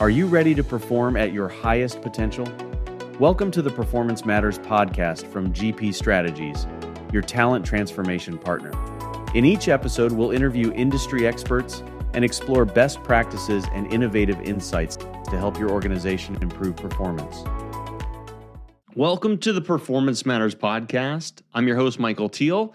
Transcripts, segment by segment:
Are you ready to perform at your highest potential? Welcome to the Performance Matters podcast from GP Strategies, your talent transformation partner. In each episode, we'll interview industry experts and explore best practices and innovative insights to help your organization improve performance. Welcome to the Performance Matters podcast. I'm your host, Michael Teal.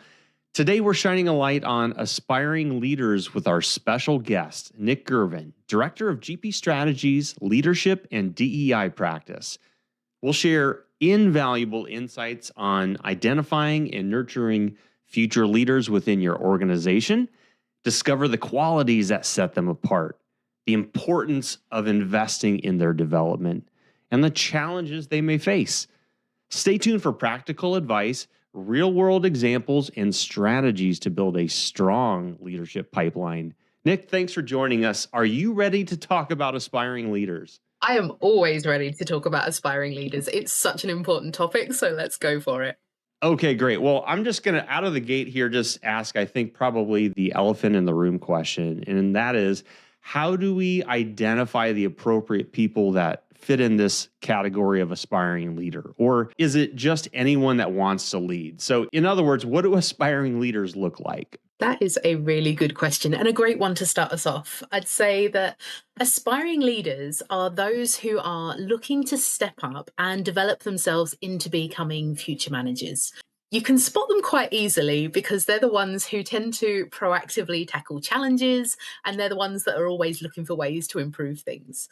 Today, we're shining a light on aspiring leaders with our special guest, Nic Girvan, Director of GP Strategies, Leadership and DEI Practice. We'll share invaluable insights on identifying and nurturing future leaders within your organization, discover the qualities that set them apart, the importance of investing in their development, and the challenges they may face. Stay tuned for practical advice, real-world examples, and strategies to build a strong leadership pipeline. Nic, thanks for joining us. Are you ready to talk about aspiring leaders? I am always ready to talk about aspiring leaders. It's such an important topic, so let's go for it. Okay, great. Well, I'm just going to, out of the gate here, just ask, I think, probably the elephant in the room question, and that is, how do we identify the appropriate people that fit in this category of aspiring leader? Or is it just anyone that wants to lead? So in other words, what do aspiring leaders look like? That is a really good question and a great one to start us off. I'd say that aspiring leaders are those who are looking to step up and develop themselves into becoming future managers. You can spot them quite easily because they're the ones who tend to proactively tackle challenges, and they're the ones that are always looking for ways to improve things.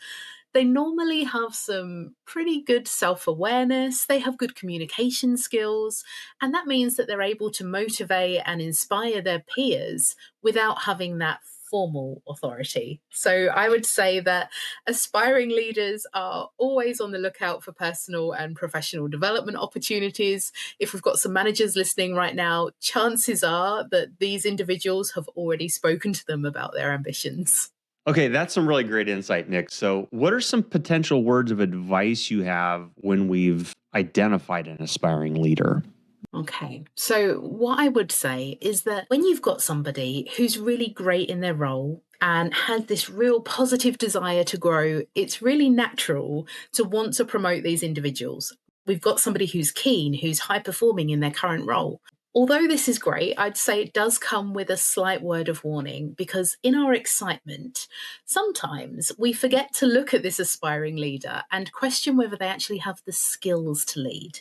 They normally have some pretty good self-awareness, they have good communication skills, and that means that they're able to motivate and inspire their peers without having that formal authority. So I would say that aspiring leaders are always on the lookout for personal and professional development opportunities. If we've got some managers listening right now, chances are that these individuals have already spoken to them about their ambitions. Okay, that's some really great insight, Nic. So what are some potential words of advice you have when we've identified an aspiring leader? Okay, so what I would say is that when you've got somebody who's really great in their role and has this real positive desire to grow, it's really natural to want to promote these individuals. We've got somebody who's keen, who's high performing in their current role. Although this is great, I'd say it does come with a slight word of warning because in our excitement, sometimes we forget to look at this aspiring leader and question whether they actually have the skills to lead.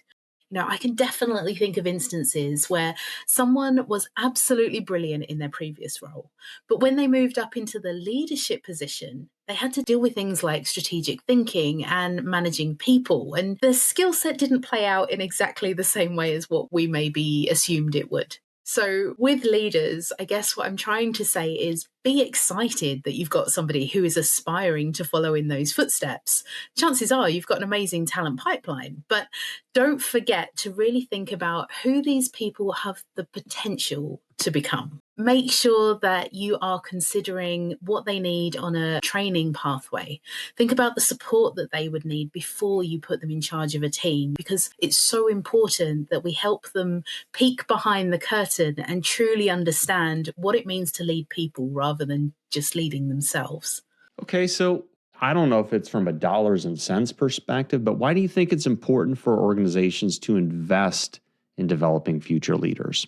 I can definitely think of instances where someone was absolutely brilliant in their previous role, but when they moved up into the leadership position, they had to deal with things like strategic thinking and managing people, and the skill set didn't play out in exactly the same way as what we maybe assumed it would. So with leaders, I guess what I'm trying to say is be excited that you've got somebody who is aspiring to follow in those footsteps. Chances are you've got an amazing talent pipeline, but don't forget to really think about who these people have the potential to become. Make sure that you are considering what they need on a training pathway. Think about the support that they would need before you put them in charge of a team, because it's so important that we help them peek behind the curtain and truly understand what it means to lead people rather than just leading themselves. Okay, so I don't know if it's from a dollars and cents perspective, but why do you think it's important for organizations to invest in developing future leaders?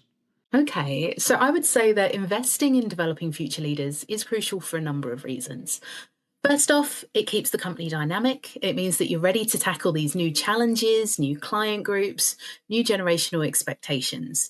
Okay, so I would say that investing in developing future leaders is crucial for a number of reasons. First off, it keeps the company dynamic. It means that you're ready to tackle these new challenges, new client groups, new generational expectations.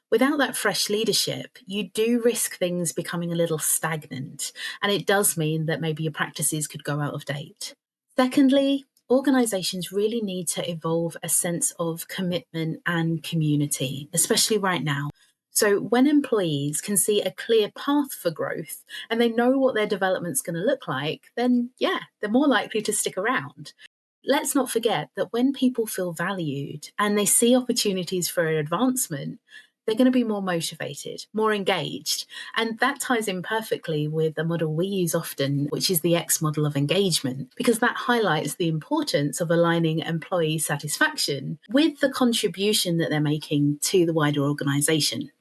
Without that fresh leadership, you do risk things becoming a little stagnant, and it does mean that maybe your practices could go out of date. Secondly, organizations really need to evolve a sense of commitment and community, especially right now. So when employees can see a clear path for growth and they know what their development's going to look like, then they're more likely to stick around. Let's not forget that when people feel valued and they see opportunities for advancement, they're going to be more motivated, more engaged. And that ties in perfectly with a model we use often, which is the X model of engagement, because that highlights the importance of aligning employee satisfaction with the contribution that they're making to the wider organization.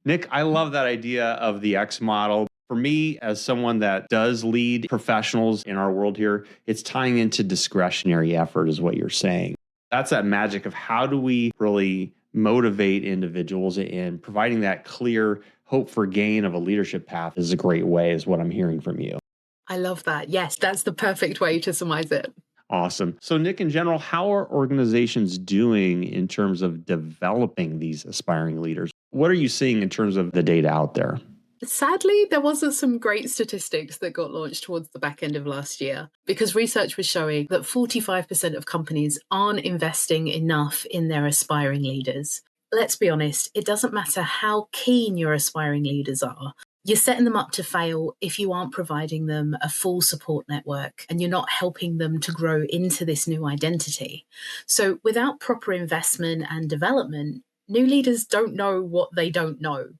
Nic, I love that idea of the X model. For me, as someone that does lead professionals in our world here, it's tying into discretionary effort, is what you're saying. That's that magic of how do we really motivate individuals, and providing that clear hope for gain of a leadership path is a great way, is what I'm hearing from you. I love that. Yes, that's the perfect way to surmise it. Awesome. So, Nick, in general, how are organizations doing in terms of developing these aspiring leaders? What are you seeing in terms of the data out there? Sadly, there wasn't some great statistics that got launched towards the back end of last year because research was showing that 45% of companies aren't investing enough in their aspiring leaders. Let's be honest, it doesn't matter how keen your aspiring leaders are. You're setting them up to fail if you aren't providing them a full support network and you're not helping them to grow into this new identity. So, without proper investment and development, new leaders don't know what they don't know.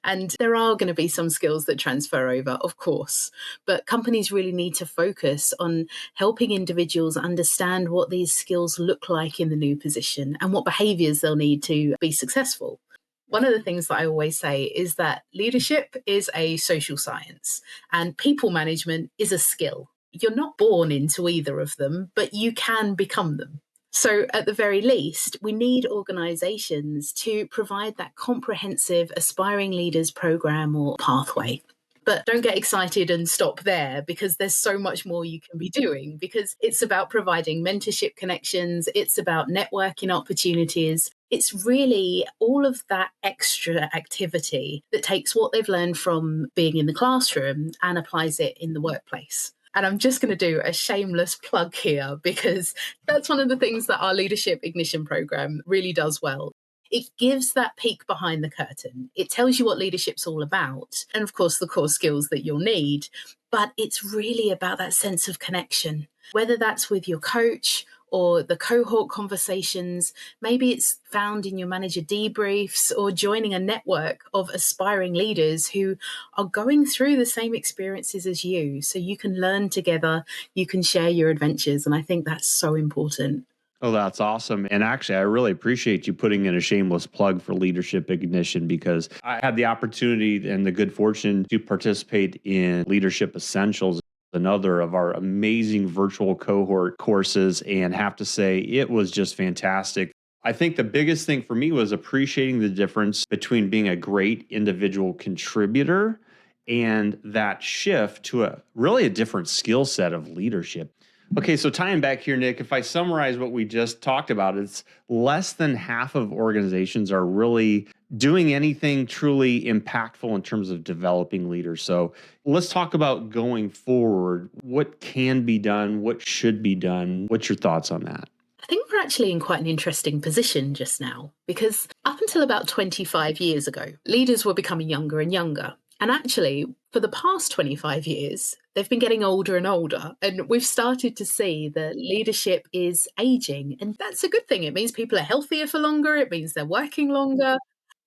And there are going to be some skills that transfer over, of course, but companies really need to focus on helping individuals understand what these skills look like in the new position and what behaviors they'll need to be successful. One of the things that I always say is that leadership is a social science and people management is a skill. You're not born into either of them, but you can become them. So, at the very least, we need organisations to provide that comprehensive aspiring leaders program or pathway. But don't get excited and stop there because there's so much more you can be doing because it's about providing mentorship connections, it's about networking opportunities. It's really all of that extra activity that takes what they've learned from being in the classroom and applies it in the workplace. And I'm just going to do a shameless plug here because that's one of the things that our Leadership Ignition program really does well. It gives that peek behind the curtain. It tells you what leadership's all about, and of course, the core skills that you'll need. But it's really about that sense of connection, whether that's with your coach or the cohort conversations. Maybe it's found in your manager debriefs or joining a network of aspiring leaders who are going through the same experiences as you. So you can learn together, you can share your adventures. And I think that's so important. Oh, that's awesome. And actually, I really appreciate you putting in a shameless plug for Leadership Ignition, because I had the opportunity and the good fortune to participate in Leadership Essentials, another of our amazing virtual cohort courses, and have to say it was just fantastic. I think the biggest thing for me was appreciating the difference between being a great individual contributor and that shift to a different skill set of leadership. Okay, so tying back here, Nick, if I summarize what we just talked about, it's less than half of organizations are really doing anything truly impactful in terms of developing leaders. So let's talk about going forward. What can be done? What should be done? What's your thoughts on that? I think we're actually in quite an interesting position just now because up until about 25 years ago, leaders were becoming younger and younger. And actually, for the past 25 years, they've been getting older and older. And we've started to see that leadership is aging. And that's a good thing. It means people are healthier for longer, it means they're working longer.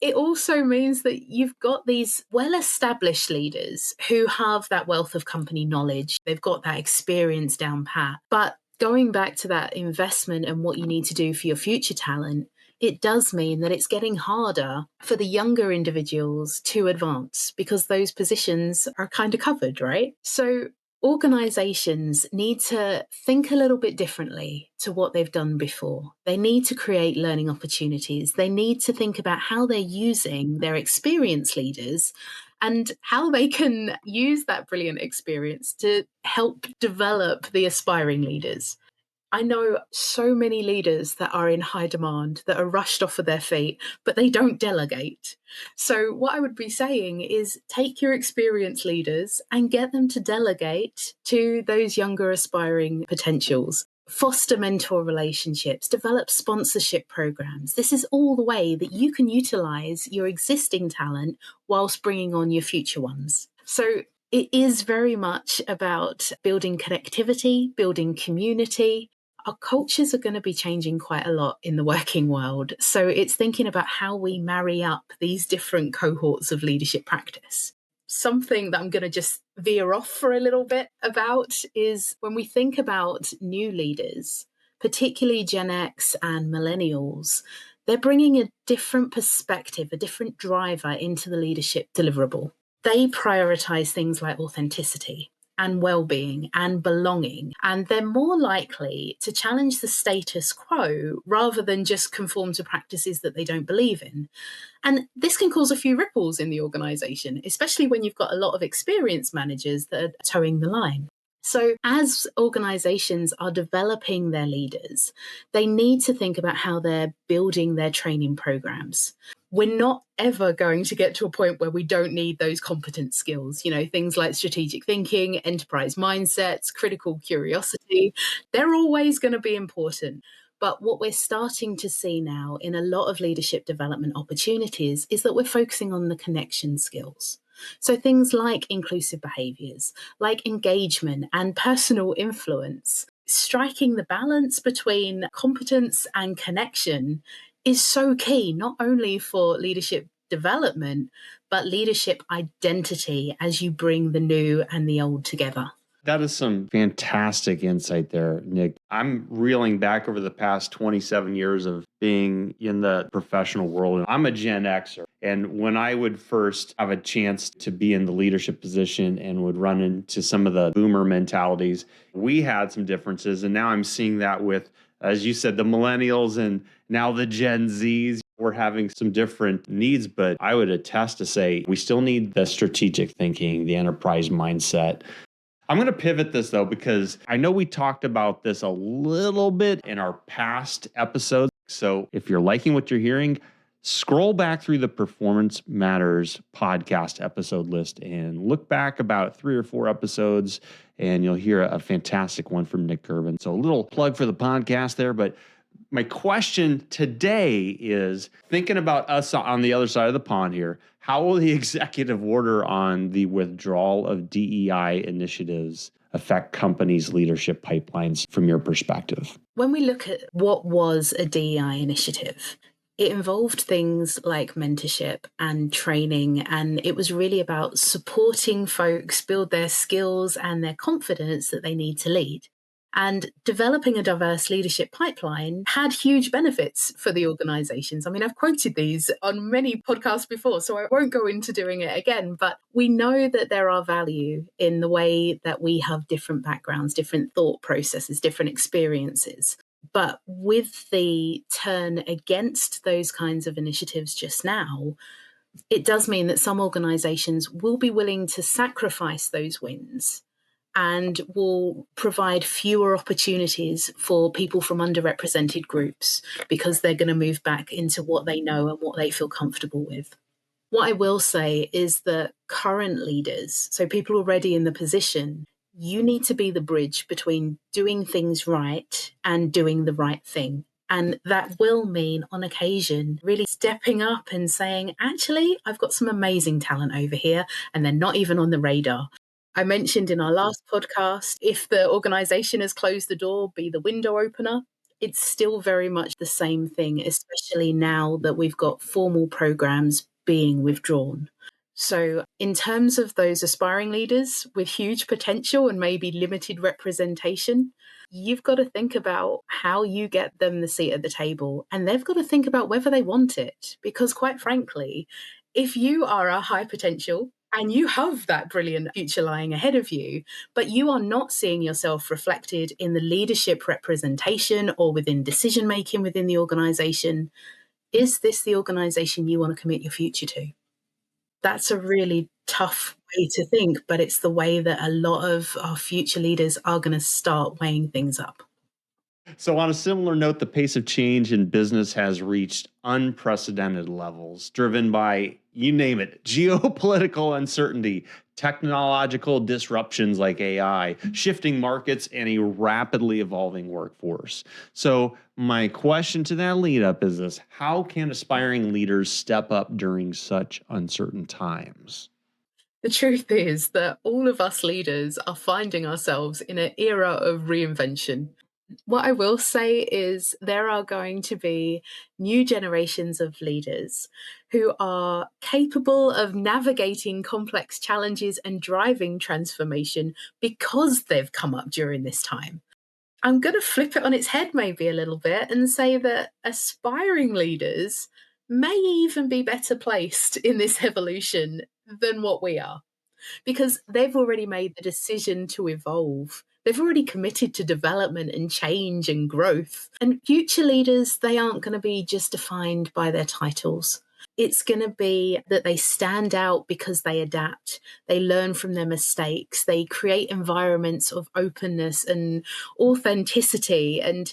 It also means that you've got these well established leaders who have that wealth of company knowledge. They've got that experience down pat. But going back to that investment and what you need to do for your future talent, it does mean that it's getting harder for the younger individuals to advance because those positions are kind of covered, right? So organizations need to think a little bit differently to what they've done before. They need to create learning opportunities. They need to think about how they're using their experienced leaders and how they can use that brilliant experience to help develop the aspiring leaders. I know so many leaders that are in high demand, that are rushed off of their feet, but they don't delegate. So, what I would be saying is take your experienced leaders and get them to delegate to those younger aspiring potentials. Foster mentor relationships, develop sponsorship programs. This is all the way that you can utilize your existing talent whilst bringing on your future ones. So, it is very much about building connectivity, building community. Our cultures are going to be changing quite a lot in the working world. So it's thinking about how we marry up these different cohorts of leadership practice. Something that I'm going to just veer off for a little bit about is when we think about new leaders, particularly Gen X and millennials, they're bringing a different perspective, a different driver into the leadership deliverable. they prioritize things like authenticity and well-being and belonging, and they're more likely to challenge the status quo rather than just conform to practices that they don't believe in. And this can cause a few ripples in the organization, especially when you've got a lot of experienced managers that are towing the line. So, as organizations are developing their leaders, they need to think about how they're building their training programs. We're not ever going to get to a point where we don't need those competence skills, things like strategic thinking, enterprise mindsets, critical curiosity. They're always going to be important. But what we're starting to see now in a lot of leadership development opportunities is that we're focusing on the connection skills. So things like inclusive behaviors, like engagement and personal influence, striking the balance between competence and connection is so key, not only for leadership development, but leadership identity as you bring the new and the old together. That is some fantastic insight there, Nic. I'm reeling back over the past 27 years of being in the professional world. I'm a Gen Xer. And when I would first have a chance to be in the leadership position and would run into some of the boomer mentalities, we had some differences. And now I'm seeing that with, as you said, the millennials and now the Gen Zs. We're having some different needs, but I would attest to say we still need the strategic thinking, the enterprise mindset. I'm going to pivot this though, because I know we talked about this a little bit in our past episodes. So if you're liking what you're hearing, scroll back through the Performance Matters podcast episode list and look back about 3 or 4 episodes, and you'll hear a fantastic one from Nic Girvan. So a little plug for the podcast there, but my question today is thinking about us on the other side of the pond here. How will the executive order on the withdrawal of DEI initiatives affect companies' leadership pipelines from your perspective? When we look at what was a DEI initiative, it involved things like mentorship and training, and it was really about supporting folks build their skills and their confidence that they need to lead. And developing a diverse leadership pipeline had huge benefits for the organizations. I mean, I've quoted these on many podcasts before, so I won't go into doing it again, but we know that there are value in the way that we have different backgrounds, different thought processes, different experiences. But with the turn against those kinds of initiatives just now, it does mean that some organizations will be willing to sacrifice those wins and will provide fewer opportunities for people from underrepresented groups because they're going to move back into what they know and what they feel comfortable with. What I will say is that current leaders, so people already in the position, you need to be the bridge between doing things right and doing the right thing. And that will mean, on occasion, really stepping up and saying, actually, I've got some amazing talent over here, and they're not even on the radar. I mentioned in our last podcast, if the organization has closed the door, be the window opener. It's still very much the same thing, especially now that we've got formal programs being withdrawn. So, in terms of those aspiring leaders with huge potential and maybe limited representation, you've got to think about how you get them the seat at the table. And they've got to think about whether they want it. Because, quite frankly, if you are a high potential and you have that brilliant future lying ahead of you, but you are not seeing yourself reflected in the leadership representation or within decision making within the organization, is this the organization you want to commit your future to? That's a really tough way to think, but it's the way that a lot of our future leaders are going to start weighing things up. So, on a similar note, the pace of change in business has reached unprecedented levels, driven by, you name it, geopolitical uncertainty, technological disruptions like AI, shifting markets, and a rapidly evolving workforce. So, my question to that lead up is this: how can aspiring leaders step up during such uncertain times? The truth is that all of us leaders are finding ourselves in an era of reinvention. What I will say is there are going to be new generations of leaders who are capable of navigating complex challenges and driving transformation because they've come up during this time. I'm going to flip it on its head maybe a little bit and say that aspiring leaders may even be better placed in this evolution than what we are, because they've already made the decision to evolve. They've already committed to development and change and growth. And future leaders, they aren't going to be just defined by their titles. It's going to be that they stand out because they adapt, they learn from their mistakes, they create environments of openness and authenticity. And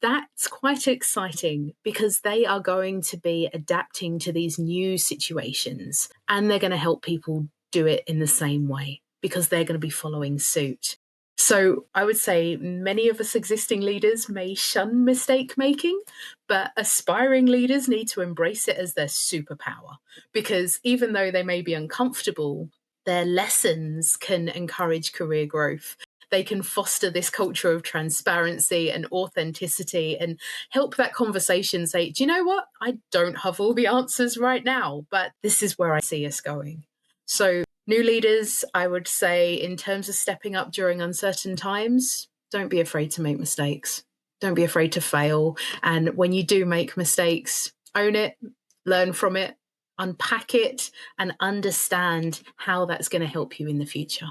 that's quite exciting because they are going to be adapting to these new situations, and they're going to help people do it in the same way because they're going to be following suit. So I would say many of us existing leaders may shun mistake making, but aspiring leaders need to embrace it as their superpower, because even though they may be uncomfortable, their lessons can encourage career growth. They can foster this culture of transparency and authenticity and help that conversation say, do you know what? I don't have all the answers right now, but this is where I see us going. So, new leaders, I would say, in terms of stepping up during uncertain times, don't be afraid to make mistakes. Don't be afraid to fail. And when you do make mistakes, own it, learn from it, unpack it, and understand how that's going to help you in the future.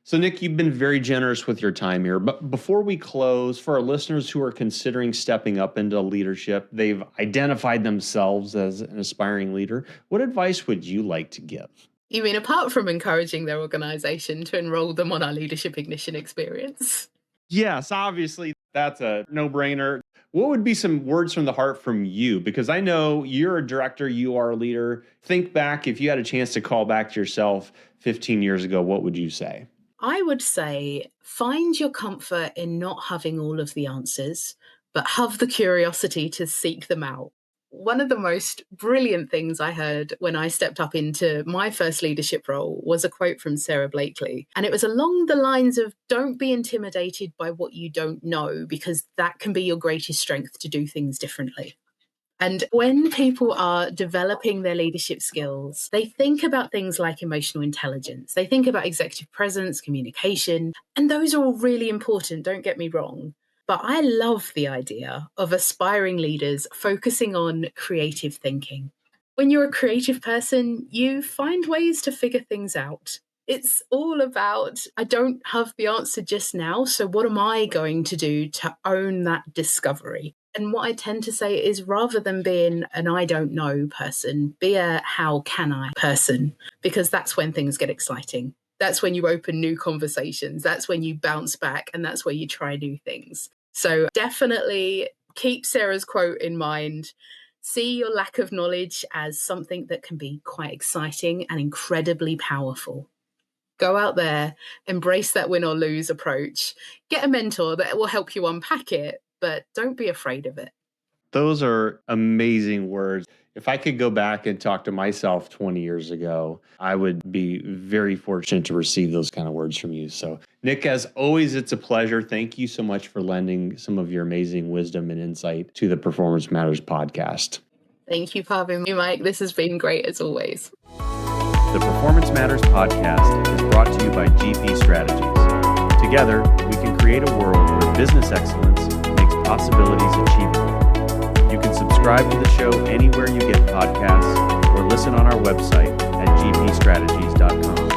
So, Nic, you've been very generous with your time here. But before we close, for our listeners who are considering stepping up into leadership, they've identified themselves as an aspiring leader. What advice would you like to give? You mean apart from encouraging their organization to enroll them on our Leadership Ignition experience? Yes, obviously, that's a no-brainer. What would be some words from the heart from you? Because I know you're a director, you are a leader. Think back, if you had a chance to call back to yourself 15 years ago, what would you say? I would say find your comfort in not having all of the answers, but have the curiosity to seek them out. One of the most brilliant things I heard when I stepped up into my first leadership role was a quote from Sarah Blakely. And it was along the lines of, don't be intimidated by what you don't know, because that can be your greatest strength to do things differently. And when people are developing their leadership skills, they think about things like emotional intelligence. They think about executive presence, communication, and those are all really important, don't get me wrong. But I love the idea of aspiring leaders focusing on creative thinking. When you're a creative person, you find ways to figure things out. It's all about, I don't have the answer just now, so what am I going to do to own that discovery? And what I tend to say is, rather than being an I don't know person, be a how can I person, because that's when things get exciting. That's when you open new conversations. That's when you bounce back, and that's where you try new things. So definitely keep Sarah's quote in mind. See your lack of knowledge as something that can be quite exciting and incredibly powerful. Go out there, embrace that win or lose approach, get a mentor that will help you unpack it, but don't be afraid of it. Those are amazing words. If I could go back and talk to myself 20 years ago, I would be very fortunate to receive those kind of words from you. So, Nic, as always, it's a pleasure. Thank you so much for lending some of your amazing wisdom and insight to the Performance Matters podcast. Thank you for having me, Mike. This has been great as always. The Performance Matters podcast is brought to you by GP Strategies. Together, we can create a world where business excellence makes possibilities achievable. You can subscribe to the show anywhere you get podcasts or listen on our website at gpstrategies.com.